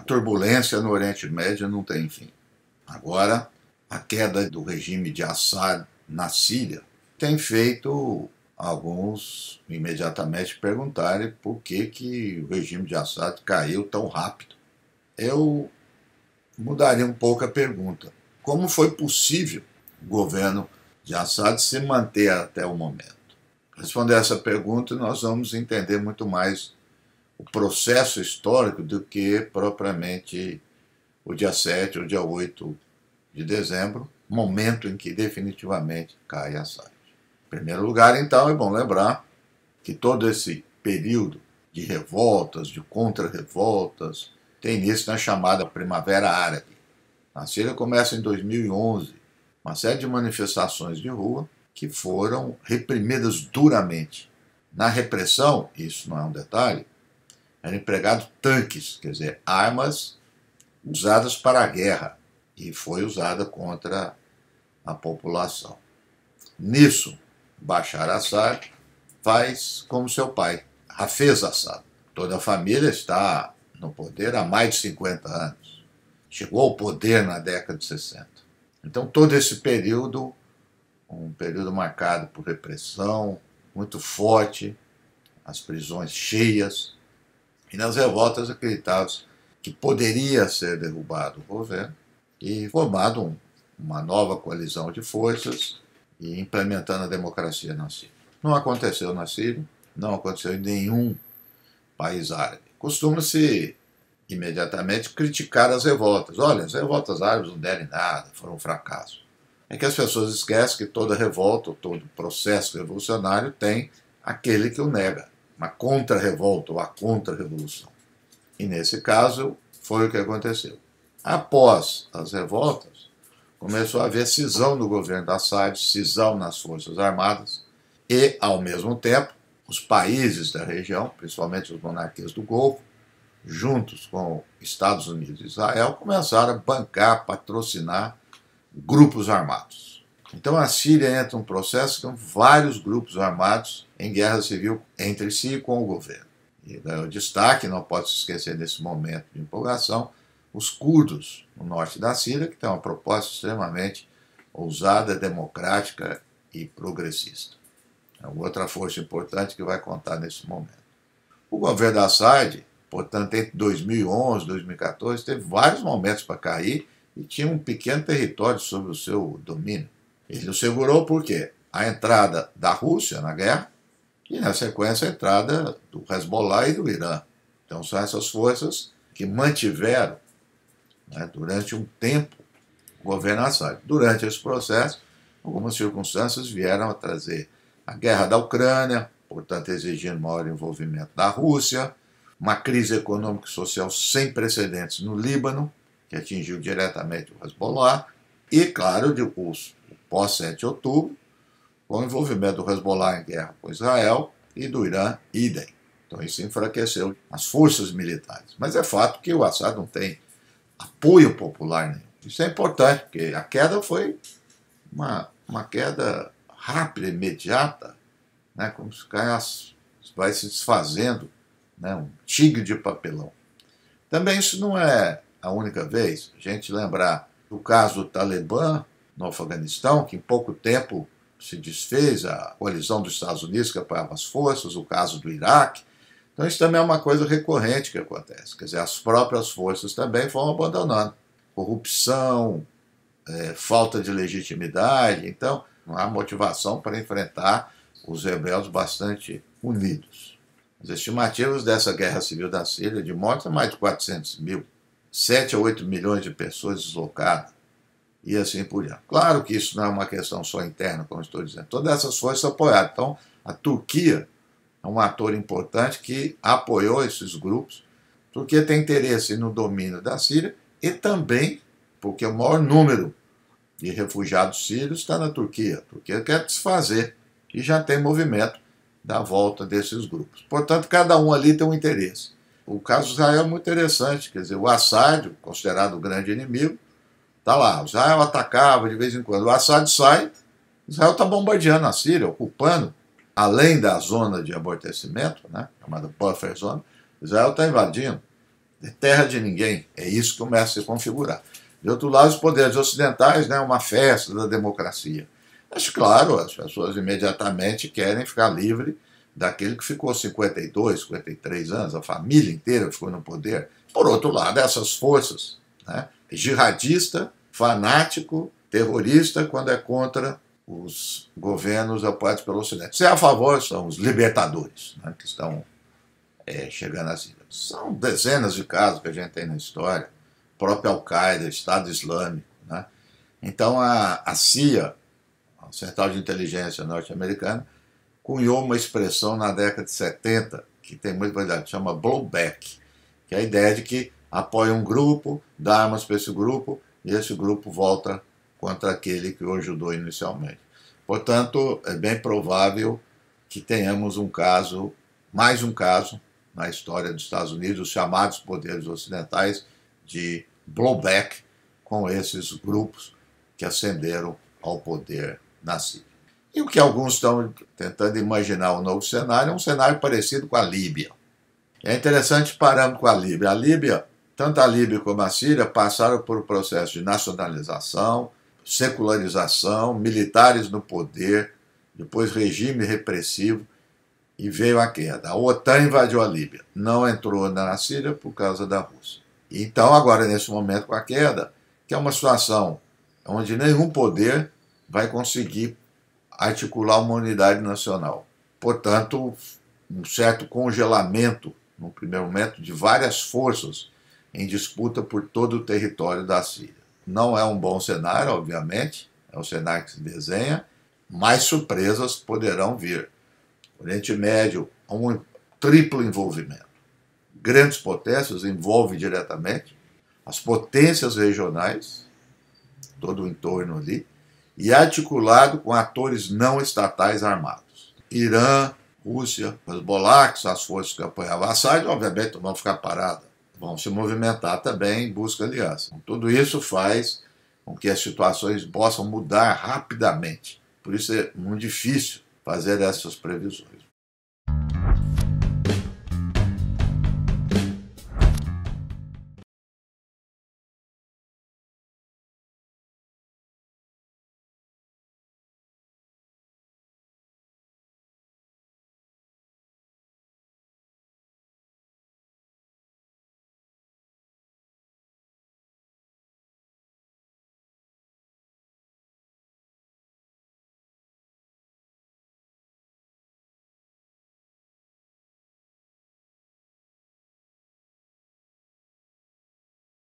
turbulência no Oriente Médio não tem fim. Agora, a queda do regime de Assad na Síria tem feito alguns imediatamente perguntarem por que o regime de Assad caiu tão rápido. Eu mudaria um pouco a pergunta. Como foi possível o governo de Assad se manter até o momento? Responder essa pergunta, nós vamos entender muito mais o processo histórico do que propriamente o dia 7 ou dia 8 de dezembro, momento em que definitivamente cai Assad. Em primeiro lugar, então, é bom lembrar que todo esse período de revoltas, de contra-revoltas, tem início na chamada Primavera Árabe. A Síria começa em 2011, uma série de manifestações de rua que foram reprimidas duramente. Na repressão, isso não é um detalhe, eram empregados tanques, quer dizer, armas usadas para a guerra, e foi usada contra a população. Nisso, Bashar Assad faz como seu pai, Hafez Assad. Toda a família está no poder há mais de 50 anos. Chegou ao poder na década de 60. Então, todo esse período, um período marcado por repressão muito forte, as prisões cheias, e nas revoltas acreditava-se que poderia ser derrubado o governo e formado uma nova coalizão de forças e implementando a democracia na Síria. Não aconteceu na Síria, não aconteceu em nenhum país árabe. Costuma-se imediatamente criticar as revoltas. Olha, as revoltas árabes não deram em nada, foram um fracasso. É que as pessoas esquecem que toda revolta, todo processo revolucionário tem aquele que o nega, uma contra-revolta ou a contra-revolução. E nesse caso foi o que aconteceu. Após as revoltas, começou a haver cisão no governo da Assad, cisão nas Forças Armadas e, ao mesmo tempo, os países da região, principalmente as monarquias do Golfo, juntos com Estados Unidos e Israel, começaram a bancar, patrocinar grupos armados. Então a Síria entra num processo com vários grupos armados em guerra civil entre si e com o governo. E ganhou destaque, não pode se esquecer desse momento de empolgação, os curdos no norte da Síria, que tem uma proposta extremamente ousada, democrática e progressista. É outra força importante que vai contar nesse momento. O governo da Assad, portanto, entre 2011 e 2014, teve vários momentos para cair e tinha um pequeno território sob o seu domínio. Ele o segurou por quê? A entrada da Rússia na guerra e, na sequência, a entrada do Hezbollah e do Irã. Então, são essas forças que mantiveram, durante um tempo, o governo Assad. Durante esse processo, algumas circunstâncias vieram a trazer a guerra da Ucrânia, portanto, exigindo maior envolvimento da Rússia, uma crise econômica e social sem precedentes no Líbano, que atingiu diretamente o Hezbollah, e, claro, o pós-7 de outubro, com o envolvimento do Hezbollah em guerra com Israel e do Irã, idem. Então isso enfraqueceu as forças militares. Mas é fato que o Assad não tem apoio popular nenhum. Isso é importante, porque a queda foi uma queda rápida, imediata, como se vai se desfazendo, um tigre de papelão. Também isso não é a única vez. A gente lembrar do caso do Talibã no Afeganistão, que em pouco tempo se desfez, a coalizão dos Estados Unidos que apoiava as forças, o caso do Iraque. Então isso também é uma coisa recorrente que acontece. Quer dizer, as próprias forças também vão abandonando. Corrupção, falta de legitimidade. Então, não há motivação para enfrentar os rebeldes bastante unidos. As estimativas dessa guerra civil da Síria de mortes são mais de 400 mil. 7 a 8 milhões de pessoas deslocadas. E assim por diante. Claro que isso não é uma questão só interna, como estou dizendo. Todas essas forças apoiaram. Então, a Turquia é um ator importante que apoiou esses grupos. A Turquia tem interesse no domínio da Síria e também porque o maior número de refugiados sírios está na Turquia. A Turquia quer desfazer e já tem movimento da volta desses grupos. Portanto, cada um ali tem um interesse. O caso de Israel é muito interessante. Quer dizer, o Assad, considerado o grande inimigo, está lá. O Israel atacava de vez em quando. O Assad sai, Israel está bombardeando a Síria, ocupando, além da zona de amortecimento, chamada buffer zone, Israel está invadindo. é terra de ninguém. É isso que começa a se configurar. De outro lado, os poderes ocidentais, né, uma festa da democracia. Mas, claro, as pessoas imediatamente querem ficar livre daquele que ficou 52, 53 anos, a família inteira ficou no poder. Por outro lado, essas forças, né, jihadista, fanático, terrorista, quando é contra os governos apoiados pelo Ocidente. Se é a favor, são os libertadores, né, que estão chegando às ilhas. São dezenas de casos que a gente tem na história, próprio Al-Qaeda, Estado Islâmico. Né? Então a CIA, a Central de Inteligência Norte-Americana, cunhou uma expressão na década de 70, que tem muita qualidade, chama blowback, que é a ideia de que apoia um grupo, dá armas para esse grupo, e esse grupo volta contra aquele que o ajudou inicialmente. Portanto, é bem provável que tenhamos um caso, mais um caso, na história dos Estados Unidos, os chamados poderes ocidentais, de blowback com esses grupos que ascenderam ao poder na Síria. E o que alguns estão tentando imaginar um novo cenário é um cenário parecido com a Líbia. É interessante parando com a Líbia. A Líbia, tanto a Líbia como a Síria, passaram por um processo de nacionalização, secularização, militares no poder, depois regime repressivo, e veio a queda. A OTAN invadiu a Líbia, não entrou na Síria por causa da Rússia. Então, agora, nesse momento, com a queda, que é uma situação onde nenhum poder vai conseguir articular uma unidade nacional. Portanto, um certo congelamento, no primeiro momento, de várias forças em disputa por todo o território da Síria. Não é um bom cenário, obviamente, é um cenário que se desenha, mas surpresas poderão vir. O Oriente Médio, um triplo envolvimento. Grandes potências envolvem diretamente, as potências regionais, todo o entorno ali, e articulado com atores não estatais armados. Irã, Rússia, Hezbollah, que são as forças que apoiavam Assad, obviamente não vão ficar paradas, vão se movimentar também em busca de aliança. Tudo isso faz com que as situações possam mudar rapidamente. Por isso é muito difícil fazer essas previsões.